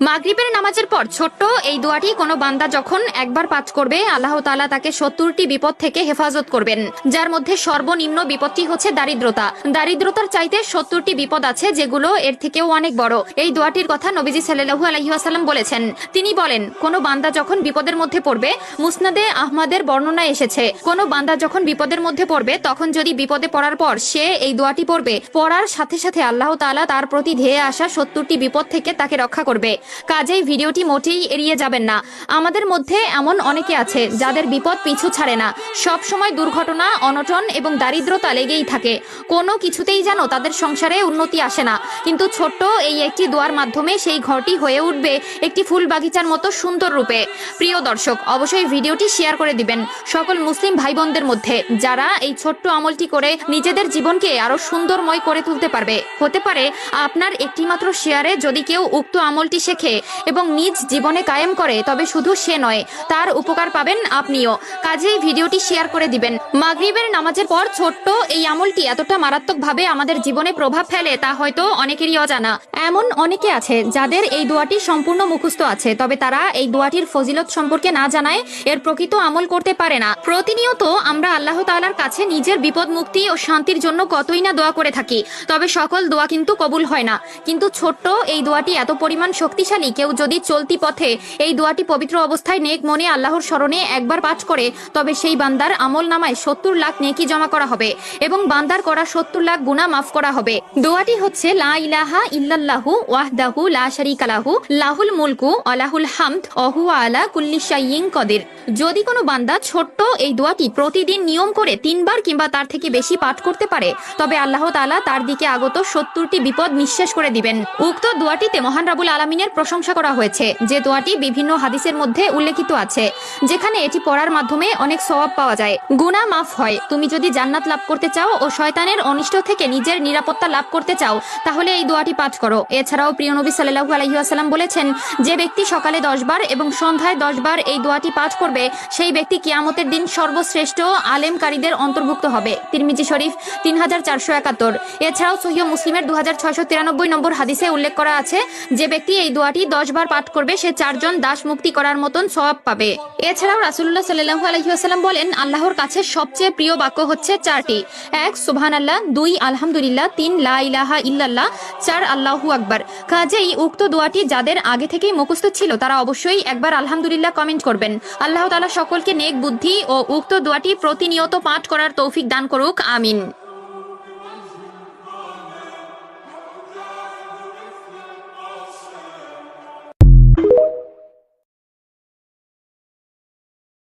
মাগরিবের নামাজের পর ছোট্ট এই দোয়াটি কোনো বান্দা যখন একবার পাঠ করবে, আল্লাহ তাআলা তাকে 70টি বিপদ থেকে হেফাজত করবেন, যার মধ্যে সর্বনিম্ন বিপদটি হচ্ছে দারিদ্রতা। দারিদ্রতার চাইতে 70টি বিপদ আছে যেগুলো এর থেকেও অনেক বড়। এই দোয়াটির কথা নবীজি সাল্লাল্লাহু আলাইহি ওয়াসাল্লাম বলেছেন। তিনি বলেন, কোনো বান্দা যখন বিপদের মধ্যে পড়বে, মুসনাদে আহমদের বর্ণনা এসেছে, কোনো বান্দা যখন বিপদের মধ্যে পড়বে তখন যদি বিপদে পড়ার পর সে এই দোয়াটি পড়বে, পড়ার সাথে সাথে আল্লাহ তাআলা তার প্রতি ধেয়ে আসা 70টি বিপদ থেকে তাকে রক্ষা করবে। কাজেই ভিডিওটি মোটেই এড়িয়ে যাবেন না। আমাদের মধ্যে এমন অনেকে আছে যাদের বিপদ পিছু ছাড়ে না, সব সময় দুর্ঘটনা, অনটন এবং দারিদ্রতা লেগেই থাকে। কোনো কিছুতেই যেন তাদের সংসারে উন্নতি আসে না, কিন্তু ছোট্ট এই একটি দোয়ার মাধ্যমে সেই ঘরটি হয়ে উঠবে একটি ফুল বাগিচার মতো সুন্দর রূপে। প্রিয় দর্শক, অবশ্যই ভিডিওটি শেয়ার করে দিবেন সকল মুসলিম ভাই বোনদের মধ্যে, যারা এই ছোট্ট আমলটি করে নিজেদের জীবনকে আরো সুন্দরময় করে তুলতে পারবে। হতে পারে আপনার একটিমাত্র শেয়ারে যদি কেউ উক্ত আমলটি শেখে এবং নিজ জীবনে কায়েম করে, তবে শুধু সে নয়, তার উপকার পাবেন আপনিও। কাজেই ভিডিওটি শেয়ার করে দিবেন। মাগরিবের নামাজের পর ছোট্ট এই আমলটি এতটা মারাত্মকভাবে আমাদের জীবনে প্রভাব ফেলে তা হয়তো অনেকেরই অজানা। এমন অনেকে আছে যাদের এই দোয়াটি সম্পূর্ণ মুখস্থ আছে, তবে তারা এই দোয়াটির ফজিলত সম্পর্কে না জানায় এর প্রকৃত আমল করতে পারে না। প্রতিনিয়ত আমরা আল্লাহ তাআলার কাছে নিজের বিপদ মুক্তি ও শান্তির জন্য কতই না দোয়া করে থাকি, তবে সকল দোয়া কিন্তু কবুল হয় না। কিন্তু ছোট্ট এই দোয়াটি এত পরিমাণ শক্তিশালী, কেউ যদি চলতি পথে এই দোয়াটি পবিত্র অবস্থায় নেক মনে আল্লাহর স্মরণে একবার পাঠ করে, তবে সেই বান্দার আমল নামায় 70 লাখ নেকি জমা করা হবে এবং বান্দার করা 70 লাখ গুনাহ মাফ করা হবে। দোয়াটি হচ্ছে লা ইলাহা ইল্লাল্লাহু ওয়াহদাহু লা শারীকা লাহু লাহুল মুলকু ওয়া লাহুল হামদ ওয়া হুয়া আলা কুল্লি শাইইন কাদির। যদি কোনো বান্দা ছোট্ট এই দোয়াটি প্রতিদিন নিয়ম করে 3 বার কিংবা তার থেকে বেশি পাঠ করতে পারে, তবে আল্লাহ তাআলা তার দিকে আগত 70টি বিপদ নিঃশেষ করে দিবেন। উক্ত দোয়াটিতে মহান রাব্বুল আলামিনের প্রশংসা করা হয়েছে, যে দোয়াটি বিভিন্ন হাদিসের মধ্যে উল্লেখিত আছে, যেখানে এটি পড়ার মাধ্যমে অনেক সওয়াব পাওয়া যায়, গুনাহ মাফ হয়। তুমি যদি জান্নাত লাভ করতে চাও ও শয়তানের অনিষ্ট থেকে নিজের নিরাপত্তা লাভ করতে চাও, তাহলে এই দোয়াটি পাঠ করো। এছাড়াও প্রিয় নবী সাল্লাল্লাহু আলাইহি ওয়াসাল্লাম বলেছেন, যে ব্যক্তি সকালে 10 বার এবং সন্ধ্যায় 10 বার এই দোয়াটি পাঠ করবে, সেই ব্যক্তি কিয়ামতের দিন সর্বশ্রেষ্ঠ আলেমকারীদের অন্তর্ভুক্ত হবে। তিরমিজি শরীফ 3471। এছাড়াও সহিহ মুসলিমের 2693 নম্বর হাদিসে উল্লেখ করা আছে, যে ব্যক্তি এই দোয়াটি 10 বার পাঠ করবে, সে 4 জন দাস মুক্তি করার মতন সওয়াব পাবে। এছাড়াও রাসূলুল্লাহ সাল্লাল্লাহু আলাইহি ওয়াসাল্লাম বলেন, আল্লাহর কাছে সবচেয়ে প্রিয় বাক্য হচ্ছে 4টি: 1 সুবহানাল্লাহ, 2 আলহামদুলিল্লাহ, 3 লা ইলাহা ইল্লাল্লাহ, 4 আল্লাহু আকবার। কাজেই উক্ত দোয়াটি যাদের আগে থেকেই মুখস্থ ছিল, তারা অবশ্যই একবার আলহামদুলিল্লাহ কমেন্ট করবেন। আল্লাহ তাআলা সকলকে নেক বুদ্ধি ও উক্ত দোয়াটি প্রতিনিয়ত পাঠ করার তৌফিক দান করুক, আমিন।